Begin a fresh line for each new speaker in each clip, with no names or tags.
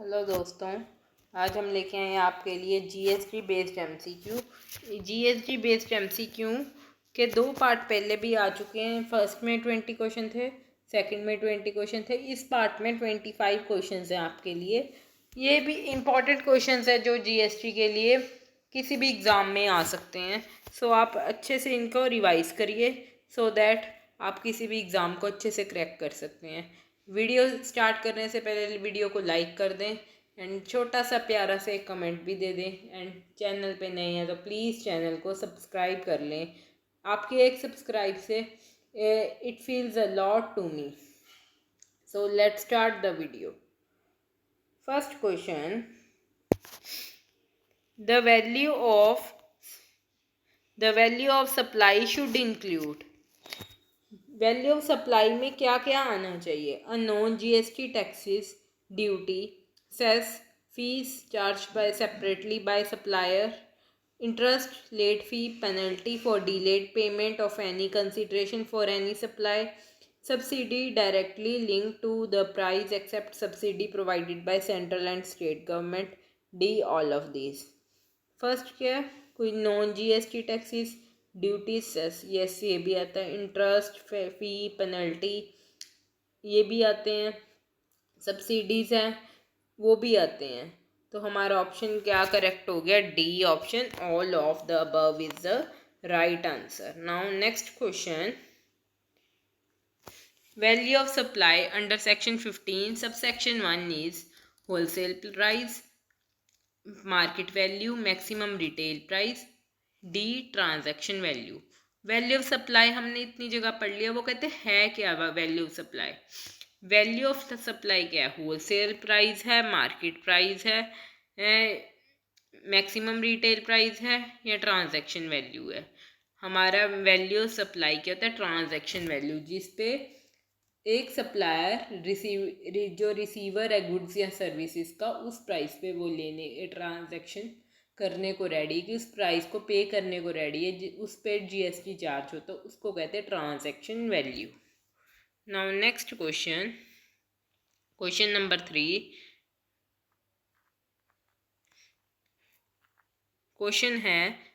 Hello दोस्तों, आज हम लेके आए हैं आपके लिए GST based MCQ. GST based MCQ के दो पार्ट पहले भी आ चुके हैं। फर्स्ट में 20 क्वेश्चन थे, सेकंड में 20 क्वेश्चन थे। इस पार्ट में 25 क्वेश्चन हैं आपके लिए। ये भी इम्पॉर्टेंट क्वेश्चन है जो जीएसटी के लिए किसी भी एग्ज़ाम में आ सकते हैं। सो आप अच्छे से इनको रिवाइज करिए सो दैट आप किसी भी एग्ज़ाम को अच्छे से क्रैक कर सकते हैं। वीडियो स्टार्ट करने से पहले वीडियो को लाइक कर दें एंड छोटा सा प्यारा से एक कमेंट भी दे दें। एंड चैनल पे नए हैं तो प्लीज़ चैनल को सब्सक्राइब कर लें। आपके एक सब्सक्राइब से it feels a lot to me. So let's start the video. First question, the value of supply should include. Value of supply में क्या क्या आना चाहिए? Unknown GST taxes, duty, cess, fees charge by separately by supplier, interest, late fee, penalty for delayed payment of any consideration for any supply, subsidy directly link to the price except subsidy provided by central and state government, D all of this. First क्या है? कोई non GST taxes, duties, cess, yes ये भी आता है। Interest, फी, penalty ये भी आते हैं। सब्सिडीज़ हैं वो भी आते हैं। तो हमारा ऑप्शन क्या करेक्ट हो गया? D option, all of the above is the right answer. Now next question, value of supply under section 15 subsection 1 is wholesale price, market value, maximum retail price, D transaction value. Value of supply हमने इतनी जगह पढ़ लिया, वो कहते हैं क्या value of supply? Value of supply क्या है? होलसेल प्राइस है, मार्केट प्राइस है, मैक्सिमम रिटेल प्राइस है या ट्रांजैक्शन वैल्यू है? हमारा वैल्यू ऑफ सप्लाई क्या होता है? ट्रांजैक्शन वैल्यू, जिस पे एक सप्लायर जो रिसीवर है गुड्स या सर्विसेज का, उस प्राइस पे वो लेने ट्रांजैक्शन करने को रेडी, कि उस प्राइस को पे करने को रेडी है, उस पर जीएसटी चार्ज हो, तो उसको कहते हैं transaction value. Now next question, question number 3। Question है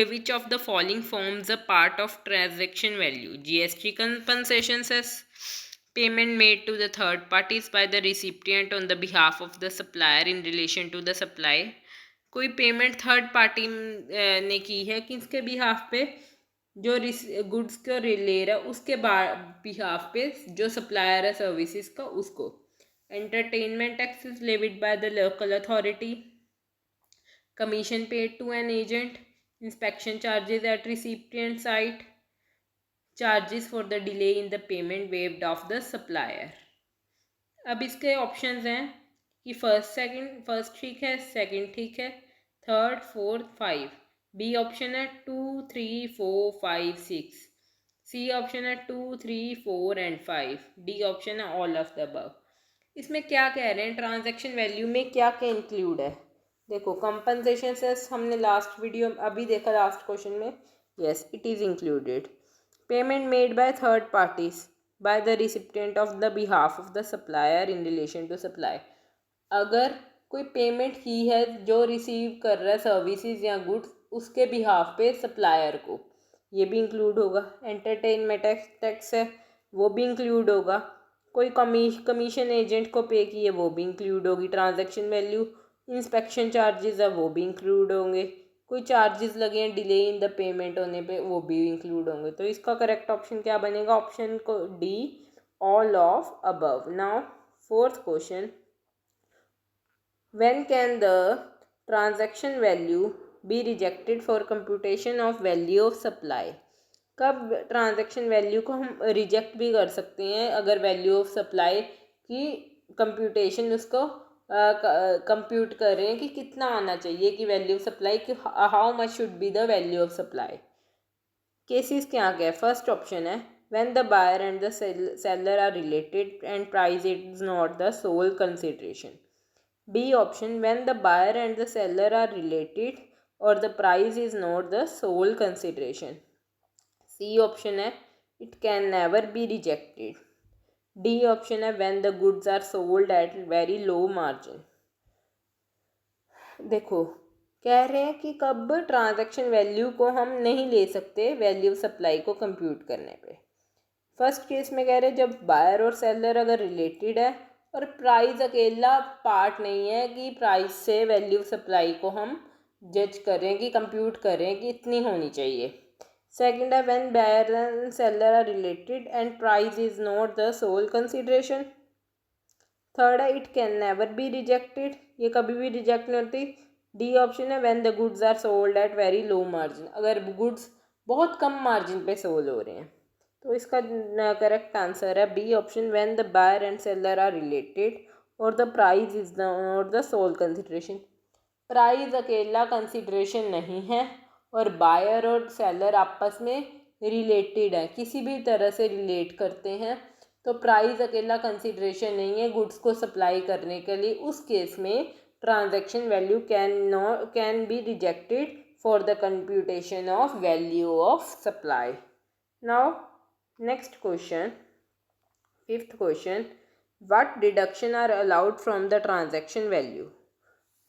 which of the following forms a part of transaction value? GST compensation cess, payment made to the third parties by the recipient on the behalf of the supplier in relation to the supply। कोई payment third party ने की है किसके behalf पे? जो goods को ले रहा है उसके बिहाफ पे जो सप्लायर है सर्विसेज का, उसको। Entertainment taxes levied by the local authority, commission paid to an agent, inspection charges at recipient site, charges for the delay in the payment waived off the supplier। अब इसके options हैं कि first ठीक है, second ठीक है, third, fourth, 5। B option है 2, 3, 4, 5, 6। सी option है 2, 3, 4 एंड 5। डी ऑप्शन है ऑल ऑफ द अबव। इसमें क्या कह रहे हैं? ट्रांजैक्शन वैल्यू में क्या क्या इंक्लूड है? देखो, कंपनसेशन सेस हमने लास्ट वीडियो अभी देखा, लास्ट क्वेश्चन में, yes it is included. Payment made by third parties by the recipient of the behalf of the supplier in relation to supply. अगर कोई पेमेंट की है जो रिसीव कर रहा है सर्विसेज या गुड्स, उसके बिहाफ पे सप्लायर को, ये भी इंक्लूड होगा। एंटरटेनमेंट टैक्स है वो भी इंक्लूड होगा। कोई कमीशन एजेंट को पे की है वो भी इंक्लूड होगी ट्रांजैक्शन वैल्यू। इंस्पेक्शन चार्जेस है वो भी इंक्लूड होंगे। कोई चार्जेस लगे हैं डिले इन द पेमेंट होने पे, वो भी इंक्लूड होंगे। तो इसका करेक्ट ऑप्शन क्या बनेगा? ऑप्शन को D, all of above. Now fourth question, when can the transaction value B rejected for computation of value of supply? कब ट्रांजैक्शन वैल्यू को हम रिजेक्ट भी कर सकते हैं अगर वैल्यू ऑफ सप्लाई की कंप्यूटेशन उसको कंप्यूट करें कि कितना आना चाहिए कि वैल्यू ऑफ सप्लाई कि how much should be the value of supply. Cases क्या क्या है? फर्स्ट ऑप्शन है when the buyer and the seller are related and price is not the sole consideration. B option, when the buyer and the seller are related और the price is not the sole consideration. C option है it can never be rejected. D option है when the goods are sold at very low margin. देखो कह रहे हैं कि कब transaction value को हम नहीं ले सकते वैल्यू सप्लाई को कंप्यूट करने पे। फर्स्ट केस में कह रहे हैं जब बायर और सेलर अगर रिलेटेड है और प्राइस अकेला पार्ट नहीं है कि प्राइस से वैल्यू सप्लाई को हम जज करें कि कंप्यूट करें कि इतनी होनी चाहिए। सेकंड है when buyer and seller are related and price is not the sole consideration. Third है it can never be rejected, ये कभी भी रिजेक्ट नहीं होती। डी ऑप्शन है when the goods are sold at very low margin, अगर goods बहुत कम मार्जिन पे सोल हो रहे हैं। तो इसका करेक्ट आंसर है B option when the buyer and seller are related और the price is not the sole consideration. Price अकेला कंसिडरेशन नहीं है और बायर और सेलर आपस में रिलेटेड है, किसी भी तरह से रिलेट करते हैं, तो प्राइस अकेला कंसिडरेशन नहीं है गुड्स को सप्लाई करने के लिए। उस केस में transaction value can be rejected for the computation of value of supply. Now next question, fifth question, what deduction are allowed from the transaction value.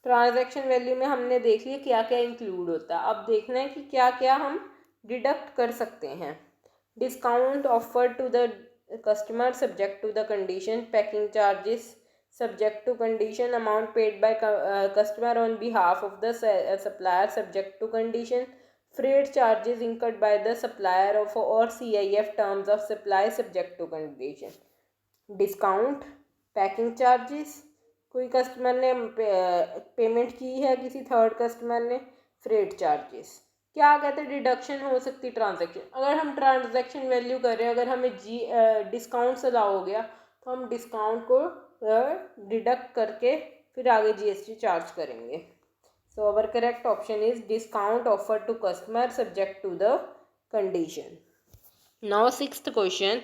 Transaction value में हमने देख लिया क्या क्या इंक्लूड होता है, अब देखना है कि क्या क्या हम डिडक्ट कर सकते हैं। Discount offer to the customer subject to the condition, packing charges subject to condition, amount paid by customer on behalf of the supplier subject to condition, freight charges incurred by the supplier of or CIF terms of supply subject to condition। Discount, packing charges, कोई customer ने payment की है किसी third customer ने, freight charges. क्या कहते हैं deduction हो सकती ट्रांजैक्शन, अगर हम ट्रांजैक्शन वैल्यू कर रहे हैं, अगर हमें डिस्काउंट से अलाउ हो गया तो हम डिस्काउंट को डिडक्ट करके फिर आगे GST चार्ज करेंगे। So our correct option is discount offer to customer subject to the condition. Now sixth question,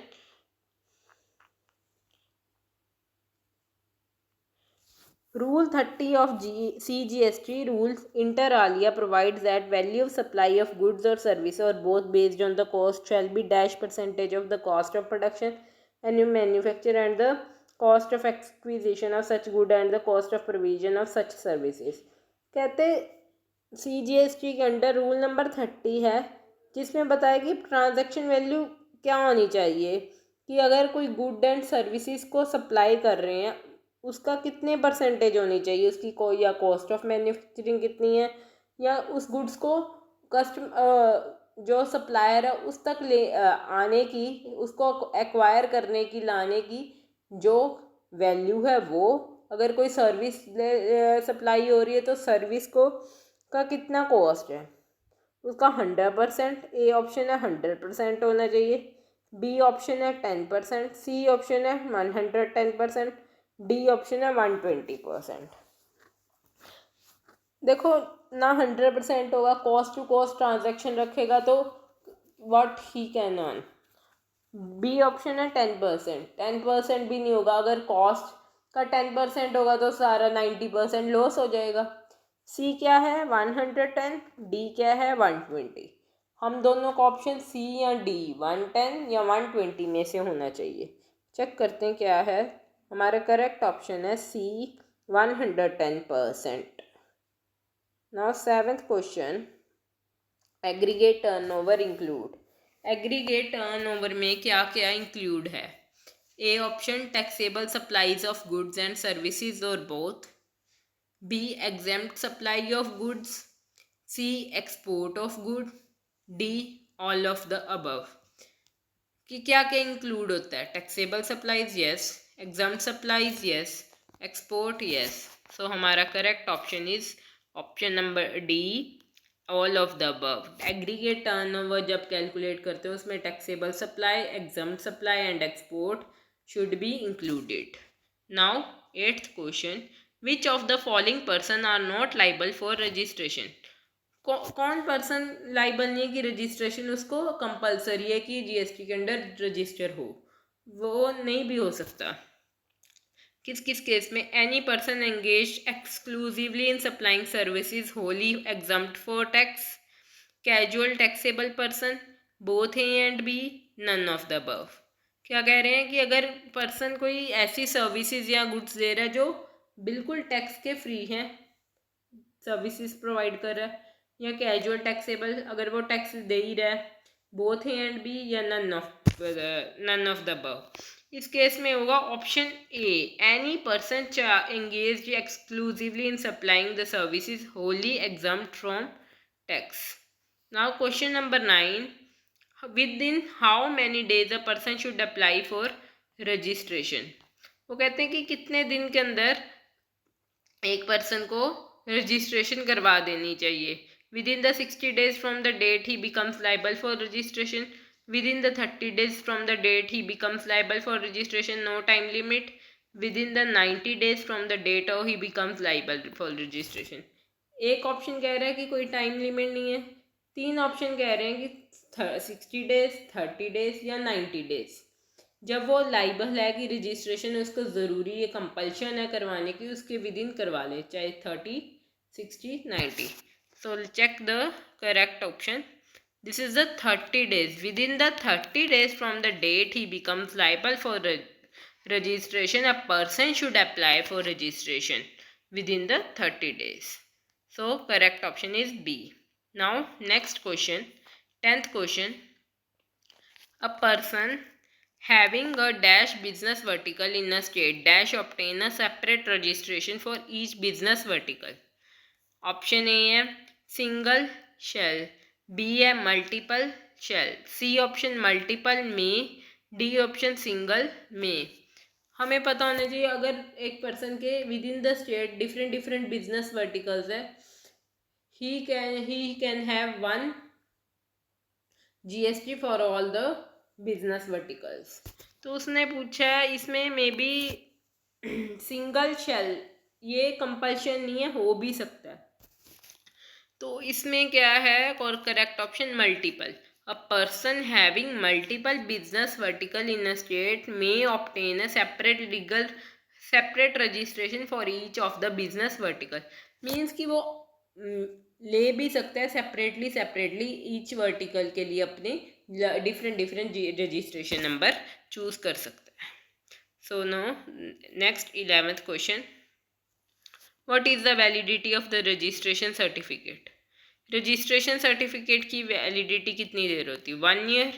Rule 30 of CGST rules inter alia provides that value of supply of goods or services or both based on the cost shall be dash percentage of the cost of production and manufacture and the cost of acquisition of such good and the cost of provision of such services। कहते CGST के under rule number 30 है जिसमें बताया कि transaction value क्या होनी चाहिए कि अगर कोई गुड एंड सर्विसेज को सप्लाई कर रहे हैं उसका कितने परसेंटेज होनी चाहिए उसकी, कोई या कॉस्ट ऑफ मैन्युफैक्चरिंग कितनी है या उस गुड्स को जो सप्लायर है उस तक ले आने की, उसको एक्वायर करने की, लाने की जो वैल्यू है वो, अगर कोई सर्विस सप्लाई हो रही है तो सर्विस को का कितना कॉस्ट है उसका 100%। ए ऑप्शन है 100% होना चाहिए, बी ऑप्शन है 10%, सी ऑप्शन है 110%, डी ऑप्शन है 120%। देखो ना 100% होगा, कॉस्ट टू कॉस्ट ट्रांजैक्शन रखेगा तो what he can earn. B option है 10%, 10% भी नहीं होगा, अगर कॉस्ट का 10% होगा तो सारा 90% लॉस हो जाएगा। सी क्या है 110, डी क्या है 120। हम दोनों का ऑप्शन सी या डी 110 या 120 में से होना चाहिए। चेक करते हैं क्या है, हमारा करेक्ट ऑप्शन है C 110%। Now seventh question, aggregate turnover include. Aggregate turnover में क्या क्या इंक्लूड है। A option taxable supplies of goods and services और both, B exempt supply of goods, C export of good, D all of the above. कि क्या क्या include होता है, taxable supplies yes, exempt supplies yes, export yes. So हमारा correct option is option number D all of the above. Aggregate turnover जब calculate करते हैं उसमें taxable supply, exempt supply and export should be included. Now eighth question, which of the following person are not liable for registration. कौन person liable नहीं है कि registration उसको compulsory है कि GST के अंडर रजिस्टर हो, वो नहीं भी हो सकता। किस किस केस में, any person engage exclusively in supplying services wholly exempt for tax, casual taxable person, both A and B, none of the above. क्या कह रहे हैं कि अगर पर्सन कोई ऐसी सर्विसेज या गुड्स दे रहा है जो बिल्कुल टैक्स के फ्री हैं, सर्विसेज प्रोवाइड कर रहा है, या कैजुअल टैक्सेबल अगर वो टैक्स दे ही रहा है, बोथ ए एंड बी, या नन ऑफ द अबव। इस केस में होगा option A, any person engaged exclusively in supplying the services wholly exempt from tax. Now question number 9, within how many days a person should apply for registration। वो कहते हैं कि कितने दिन के अंदर एक पर्सन को रजिस्ट्रेशन करवा देनी चाहिए। Within the 60 days from the date he becomes liable for registration, within the 30 days from the date he becomes liable for registration, no time limit, within the 90 days from the date he becomes liable for registration. एक option कह रहा है कि कोई time limit नहीं है, 3 option कह रहे हैं कि 60 days, 30 days या 90 days। जब वो लाइबल है कि रजिस्ट्रेशन उसको ज़रूरी है, कंपल्शन है करवाने की, उसके विद इन करवा ले, चाहे 30, 60, 90। So check the correct option. This is the 30 days। Within the 30 days from the date he becomes liable for registration, a person should apply for registration within the 30 days. So correct option is B. Now next question, 10th question, a person having a dash business vertical in a state dash obtain a separate registration for each business vertical। Option A है single shall, B है multiple shall, C option multiple में, D option single में। हमें पता होना चाहिए अगर एक पर्सन के within the state different different business verticals है, he can have one GST for all the business verticals. तो उसने पूछा इसमें मे बी सिंगल शेल, ये कंपल्शन नहीं है, हो भी सकता है। तो इसमें क्या है और correct option multiple. A person having multiple business vertical in a state may obtain a separate registration for each of the business vertical. Means कि वो ले भी सकता है सेपरेटली ईच वर्टिकल के लिए अपने डिफरेंट रजिस्ट्रेशन नंबर चूज कर सकता है। So no next 11th question, what is the validity of the registration certificate. Registration certificate की वैलिडिटी कितनी देर होती है, 1 year,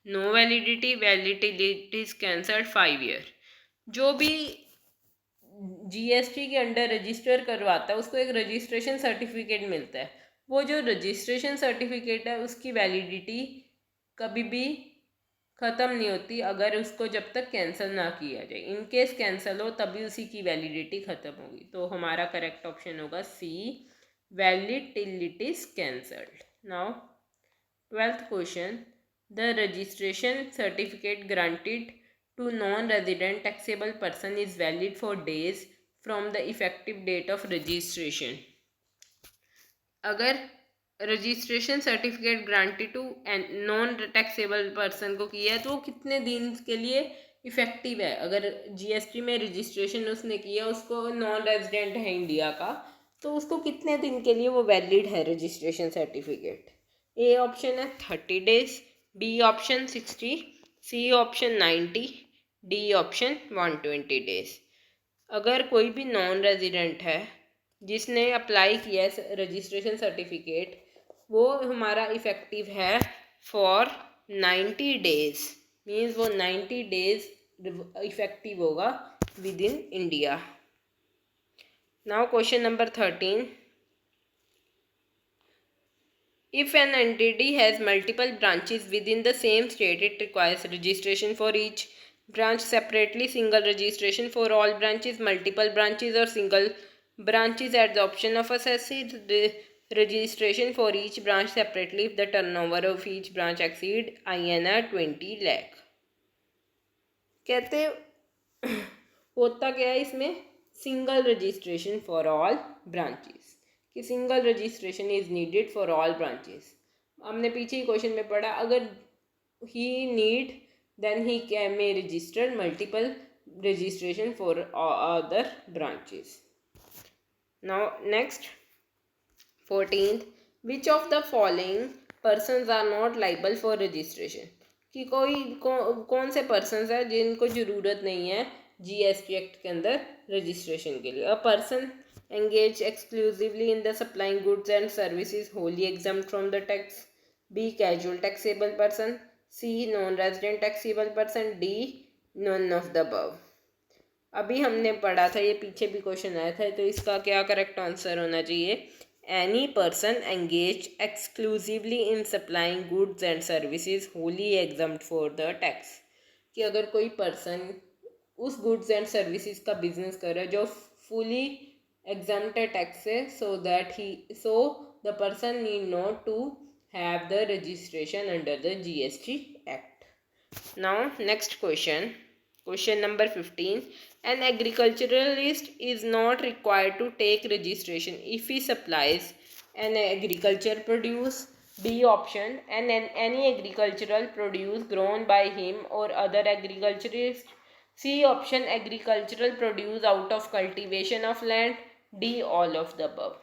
no validity, validity is cancelled, 5 year। जो भी GST के अंडर रजिस्टर करवाता है उसको एक रजिस्ट्रेशन सर्टिफिकेट मिलता है। वो जो रजिस्ट्रेशन सर्टिफिकेट है उसकी वैलिडिटी कभी भी ख़त्म नहीं होती अगर उसको जब तक कैंसिल ना किया जाए। इन केस कैंसिल हो तभी उसी की वैलिडिटी ख़त्म होगी। तो हमारा करेक्ट ऑप्शन होगा C, valid till it is cancelled. Now 12th question, the registration certificate granted to non-resident taxable person is valid for days from the effective date of registration। अगर registration certificate granted to non taxable person को किया है तो वो कितने दिन के लिए इफेक्टिव है। अगर GST में रजिस्ट्रेशन उसने किया, उसको नॉन रेजिडेंट है इंडिया का, तो उसको कितने दिन के लिए वो वैलिड है रजिस्ट्रेशन सर्टिफिकेट। ए ऑप्शन है 30 days, B option 60, C option 90, D option 120 days। अगर कोई भी नॉन रेजिडेंट है जिसने अप्लाई किया है रजिस्ट्रेशन सर्टिफिकेट, वो हमारा इफ़ेक्टिव है फॉर 90 days। मीन्स वो 90 days इफ़ेक्टिव होगा with in India. Now question number 13, if an entity has multiple branches within the same state, it requires registration for each branch separately, single registration for all branches, multiple branches or single branches at the option of assessee, registration for each branch separately if the turnover of each branch exceed INR 20 lakh। कहते होता क्या है इसमें, single registration for all branches, कि single registration is needed for all branches. हमने पीछे ही question में पढ़ा, अगर he need then he can may register multiple registration for other branches. Now next 14th, which of the following persons are not liable for registration। कि कौन से person है जिनको ज़रूरत नहीं है जीएसटी एक्ट के अंदर रजिस्ट्रेशन के लिए। A person engage exclusively in the supplying goods and services wholly exempt from the tax, B casual taxable person, C non resident taxable person, D non of the above. अभी हमने पढ़ा था, ये पीछे भी क्वेश्चन आया था, तो इसका क्या करेक्ट आंसर होना चाहिए? Any person engage exclusively in supplying goods and services wholly exempt for the tax. कि अगर कोई पर्सन उस गुड्स एंड सर्विसेज का बिजनेस कर रहा है जो फुली एग्जम्प्ट है टैक्स से, so the person need not to have the registration under the GST act. Now next question number 15. An agriculturalist is not required to take registration if he supplies an agriculture produce. B option. Any agricultural produce grown by him or other agriculturist. C option. Agricultural produce out of cultivation of land. D all of the above.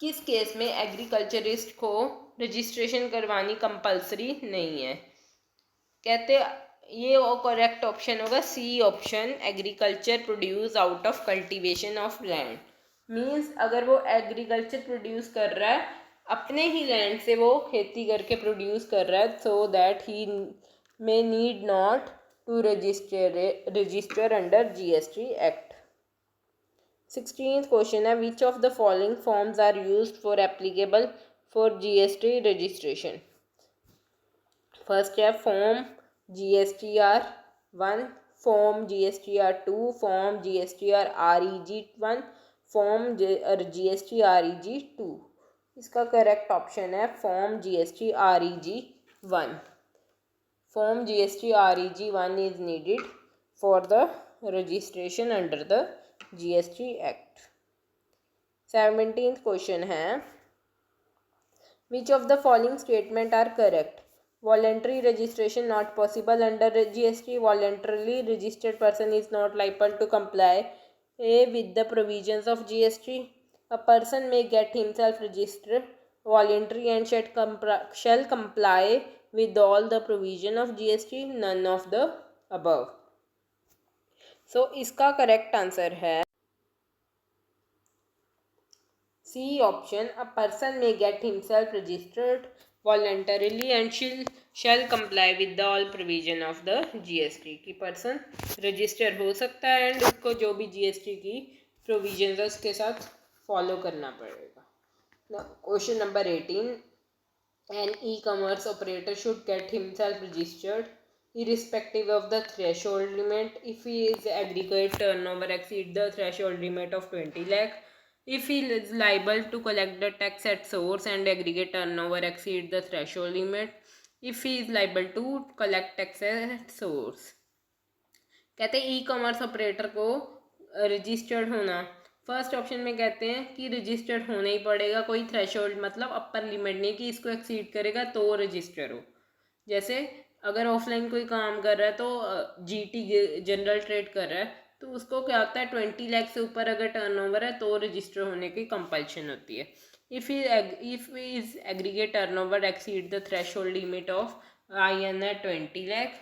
किस case में agriculturist को registration करवानी compulsory नहीं है? कहते ये correct option होगा C option, agriculture produce out of cultivation of land. Means अगर वो एग्रीकल्चर प्रोड्यूस कर रहा है, अपने ही लैंड से वो खेती करके प्रोड्यूस कर रहा है, so that he may need not to register under GST act. 16th question है, which of the following forms are used for applicable for GST registration? First है form GSTR 1, form GSTR 2, form GSTR REG 1, form GST REG 2। इसका correct option है form GST REG 1। Form GST REG 1 is needed for the registration under the GST act. 17th question है, which of the following statement are correct? Voluntary registration not possible under GST. Voluntarily registered person is not liable to comply with the provisions of GST. A person may get himself registered voluntary and shall comply with all the provision of GST. None of the above. So इसका correct answer है C option. A person may get himself registered voluntarily and shall comply with the all provision of the GST। की person register हो सकता है and उसको जो भी GST की प्रोविजन है उसके साथ फॉलो करना पड़ेगा। Question number 18. An e-commerce operator should get himself registered irrespective of the threshold limit if his aggregate turnover exceed the threshold limit of 20 lakh, if he is liable to collect the tax at source and aggregate turnover exceed the threshold limit, if he is liable to collect tax at source। कहते हैं e commerce operator को registered होना, first option में कहते हैं कि registered होना ही पड़ेगा, कोई थ्रेशोल्ड मतलब अपर लिमिट नहीं कि इसको एक्सीड करेगा तो रजिस्टर हो। जैसे अगर ऑफलाइन कोई काम कर रहा है तो जीटी जनरल ट्रेड कर रहा है तो उसको क्या होता है 20 लाख से ऊपर अगर टर्नओवर है तो रजिस्टर होने की कंपल्शन होती है। If is aggregate turnover exceed the threshold limit of INR 20 lakh.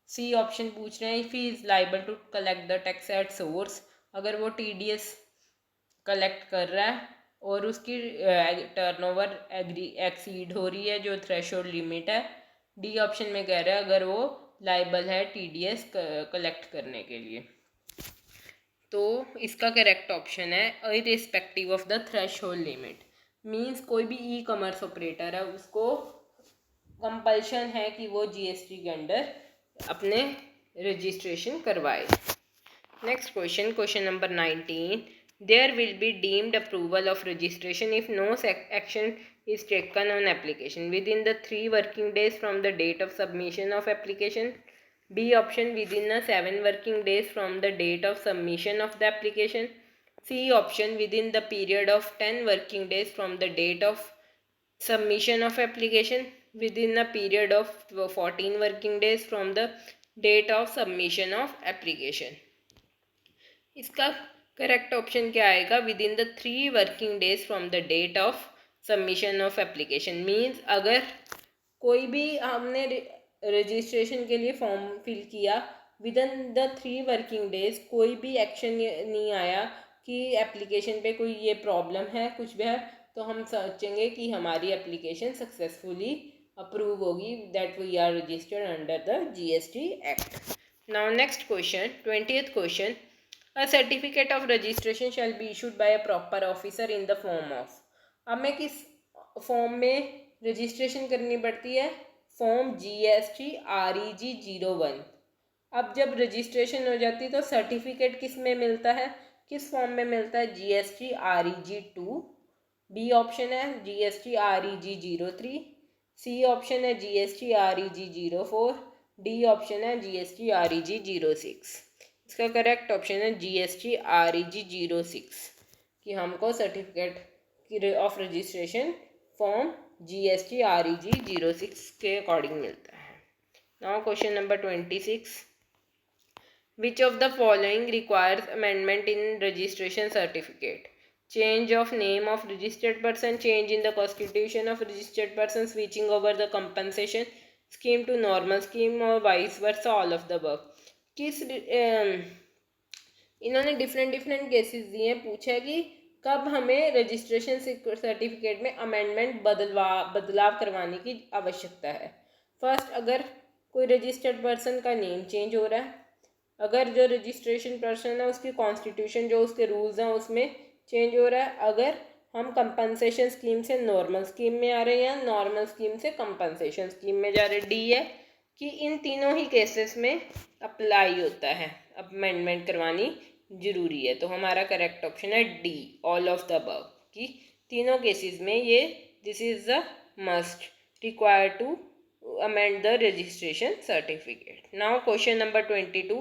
C option पूछ रहे हैं if he is liable to collect the tax at source, अगर वो TDS कलेक्ट कर रहा है और उसकी टर्नओवर एक्सीड हो रही है जो थ्रेशोल्ड लिमिट है। डी ऑप्शन में कह रहा है अगर वो लाइबल है TDS कलेक्ट करने के लिए। तो इसका करेक्ट ऑप्शन है irrespective of the threshold limit. Means कोई भी ई कॉमर्स ऑपरेटर है उसको कंपल्शन है कि वो GST के अंडर अपने रजिस्ट्रेशन करवाए। Next question number 19. There will be deemed approval of registration if no action is taken on application within the 3 working days from the date of submission of application. B option within the 7 working days from the date of submission of the application. C option within the period of 10 working days from the date of submission of application, within a period of 14 working days from the date of submission of application। इसका correct option क्या आएगा? Within the 3 working days from the date of submission of application. Means अगर कोई भी हमने registration के लिए form fill किया, within the 3 working days कोई भी एक्शन नहीं आया कि एप्लीकेशन पे कोई ये प्रॉब्लम है कुछ भी है, तो हम सोचेंगे कि हमारी एप्लीकेशन सक्सेसफुली अप्रूव होगी, that we are registered under the GST act. Now next question, 20th question, a certificate of registration shall be issued by a proper officer in the form of. अब मैं किस form में registration करनी पड़ती है? Form GST REG 01. अब जब registration हो जाती है तो सर्टिफिकेट किस में मिलता है, किस फॉर्म में मिलता है? GST REG 2. बी ऑप्शन है GST REG 03. सी ऑप्शन है GST REG 04. डी ऑप्शन है GST REG 06. इसका करेक्ट ऑप्शन है GST REG 06 कि हमको certificate of registration form GST REG 06 के अकॉर्डिंग मिलता है. Now question number 26. Which of the following requires amendment in registration certificate? Change of name of registered person, change in the constitution of registered person, switching over the compensation scheme to normal scheme, or vice versa, all of the above. किस इन्होंने different cases दिए हैं, पूछा है कि कब हमें registration certificate में अमेंडमेंट बदलाव करवाने की आवश्यकता है. फर्स्ट, अगर कोई रजिस्टर्ड पर्सन का नेम चेंज हो रहा है, अगर जो रजिस्ट्रेशन पर्सन है उसकी कॉन्स्टिट्यूशन जो उसके रूल्स हैं उसमें चेंज हो रहा है, अगर हम कंपनसेशन स्कीम से नॉर्मल स्कीम में आ रहे हैं या नॉर्मल स्कीम से कंपनसेशन स्कीम में जा रहे हैं. डी है कि इन तीनों ही केसेस में अप्लाई होता है, अमेंडमेंट करवानी जरूरी है. तो हमारा करेक्ट ऑप्शन है D, all of the above, कि तीनों केसेस में ये this is the must required to amend the registration certificate. Now question number 22.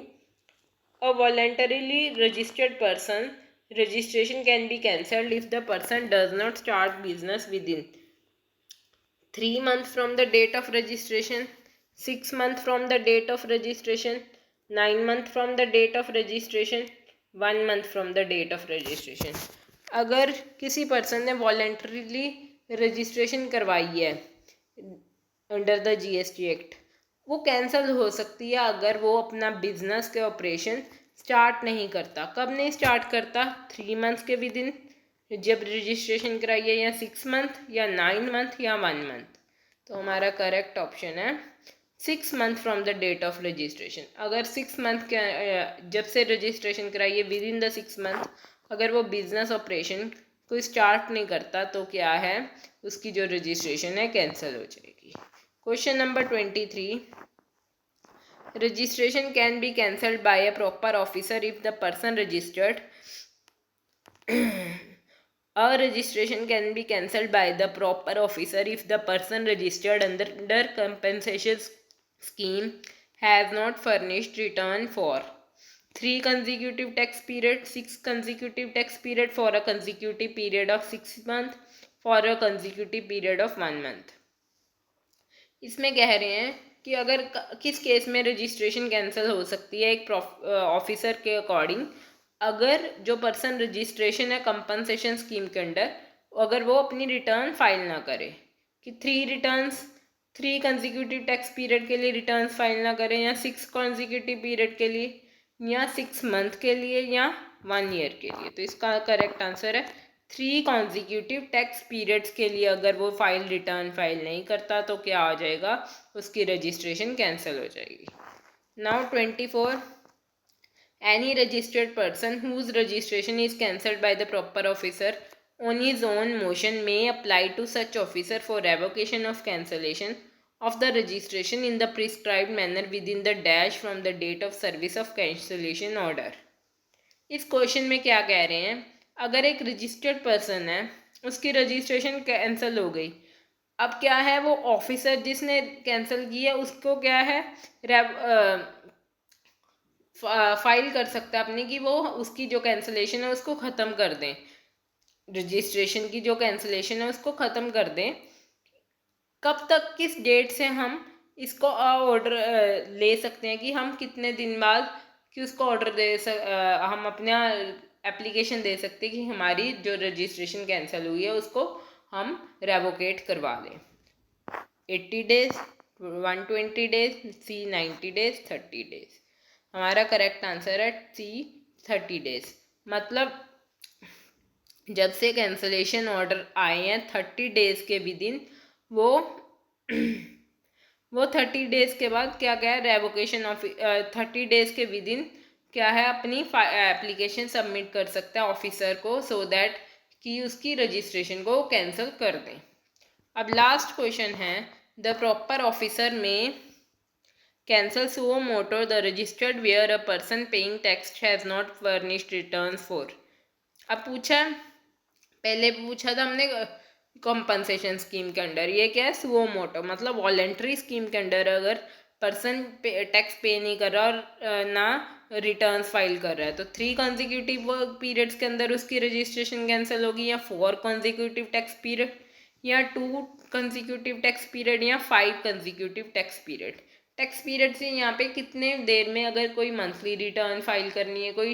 A voluntarily registered person registration can be cancelled if the person does not start business within 3 months from the date of registration, 6 months from the date of registration, 9 months from the date of registration, 1 month from the date of registration. अगर किसी person ने voluntarily registration करवाई है under the GST act, वो cancel हो सकती है अगर वो अपना बिजनेस के ऑपरेशन स्टार्ट नहीं करता. कब नहीं स्टार्ट करता? 3 मंथ्स के विद इन जब रजिस्ट्रेशन कराइए, या 6 मंथ, या 9 मंथ, या 1 मंथ. तो हमारा करेक्ट ऑप्शन है 6 month from the date of registration. अगर 6 मंथ के जब से रजिस्ट्रेशन कराइए विद इन द 6 मंथ अगर वो बिजनेस ऑपरेशन कोई स्टार्ट नहीं करता तो क्या है, उसकी जो रजिस्ट्रेशन है कैंसिल हो जाएगी. Question number 23. Registration can be cancelled by a proper officer if the person registered. A registration can be cancelled by the proper officer if the person registered under compensation scheme has not furnished return for 3 consecutive tax period, 6 consecutive tax period, for a consecutive period of 6 months, for a consecutive period of 1 month. इसमें कह रहे हैं कि अगर किस case में registration cancel हो सकती है एक ऑफिसर के अकॉर्डिंग, अगर जो पर्सन रजिस्ट्रेशन है कंपनसेशन स्कीम के अंडर, अगर वो अपनी रिटर्न फाइल ना करे, कि 3 कंसेक्यूटिव टैक्स पीरियड के लिए रिटर्न्स फाइल ना करें, या 6 कंसेक्यूटिव पीरियड के लिए, या 6 मंथ के लिए, या 1 ईयर के लिए. तो इसका करेक्ट आंसर है 3 कॉन्जिक्यूटिव टैक्स पीरियड्स के लिए अगर वो रिटर्न फाइल नहीं करता तो क्या हो जाएगा, उसकी रजिस्ट्रेशन कैंसिल हो जाएगी. Now 24. Any registered person whose registration is cancelled by the proper officer on his own motion may apply to such officer for revocation of cancellation of the registration in the prescribed manner within the dash from the date of service of cancellation order. इस question में क्या कह रहे हैं, अगर एक registered person है उसकी रजिस्ट्रेशन कैंसिल हो गई, अब क्या है वो ऑफिसर जिसने कैंसिल की है उसको क्या है फाइल कर सकता है अपनी कि वो उसकी जो कैंसिलेशन है उसको ख़त्म कर दें, रजिस्ट्रेशन की जो कैंसिलेशन है उसको ख़त्म कर दें. कब तक, किस डेट से हम इसको ऑर्डर ले सकते हैं कि हम कितने दिन बाद कि उसको ऑर्डर हम अपना एप्लीकेशन दे सकते हैं कि हमारी जो रजिस्ट्रेशन कैंसिल हुई है उसको हम रेवोकेट करवा दें. 80 डेज, 120 डेज, सी 90 डेज, 30 डेज। हमारा करेक्ट आंसर है सी 30 डेज। मतलब जब से कैंसलेशन ऑर्डर आए हैं 30 डेज के विद इन वो वो 30 डेज के बाद क्या क्या है, रेवोकेशन ऑफ 30 डेज के विद इन क्या है, अपनी एप्लीकेशन सबमिट कर सकता है ऑफिसर को, सो दैट कि उसकी रजिस्ट्रेशन को कैंसिल कर दें। अब लास्ट क्वेश्चन है, द प्रॉपर ऑफिसर में cancel suo motu the registered where a person paying tax has not furnished return for. अब पूछा, पहले पूछा था हमने कॉम्पनसेशन स्कीम के अंडर, ये क्या है, सुओ मोटो मतलब वॉलेंट्री स्कीम के अंडर अगर पर्सन टैक्स पे नहीं कर रहा और ना रिटर्न्स फाइल कर रहा है तो 3 कंसेक्यूटिव पीरियड्स के अंदर उसकी रजिस्ट्रेशन कैंसिल होगी, या 4 कंसेक्यूटिव टैक्स पीरियड, या 2 कंसेक्यूटिव टैक्स पीरियड, या 5 consecutive tax period. Tax period से यहाँ पे कितने देर में अगर कोई मंथली रिटर्न फाइल करनी है, कोई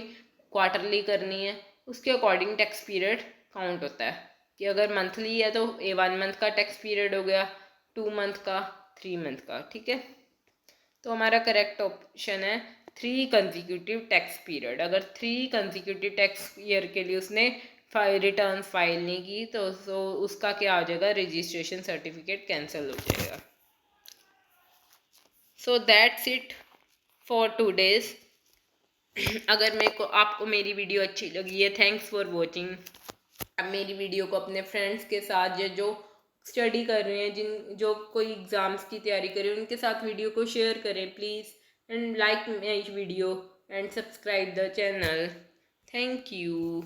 क्वार्टरली करनी है, उसके अकॉर्डिंग टैक्स पीरियड काउंट होता है कि अगर मंथली है तो 1 मंथ का टैक्स पीरियड हो गया, 2 मंथ का, 3 मंथ का। ठीक है, तो हमारा करेक्ट ऑप्शन है 3 कंसेक्यूटिव टैक्स पीरियड। अगर 3 कंसेक्यूटिव टैक्स ईयर के लिए उसने रिटर्न फाइल नहीं की तो उसका क्या हो जाएगा, रजिस्ट्रेशन सर्टिफिकेट कैंसिल हो जाएगा। So that's it for today's. अगर मेरे को आपको मेरी वीडियो अच्छी लगी है, थैंक्स फॉर वॉचिंग। अब मेरी वीडियो को अपने फ्रेंड्स के साथ या जो स्टडी कर रहे हैं, जो कोई एग्ज़ाम्स की तैयारी कर रहे हैं, उनके साथ वीडियो को शेयर करें please, and like my video and subscribe the channel. Thank you.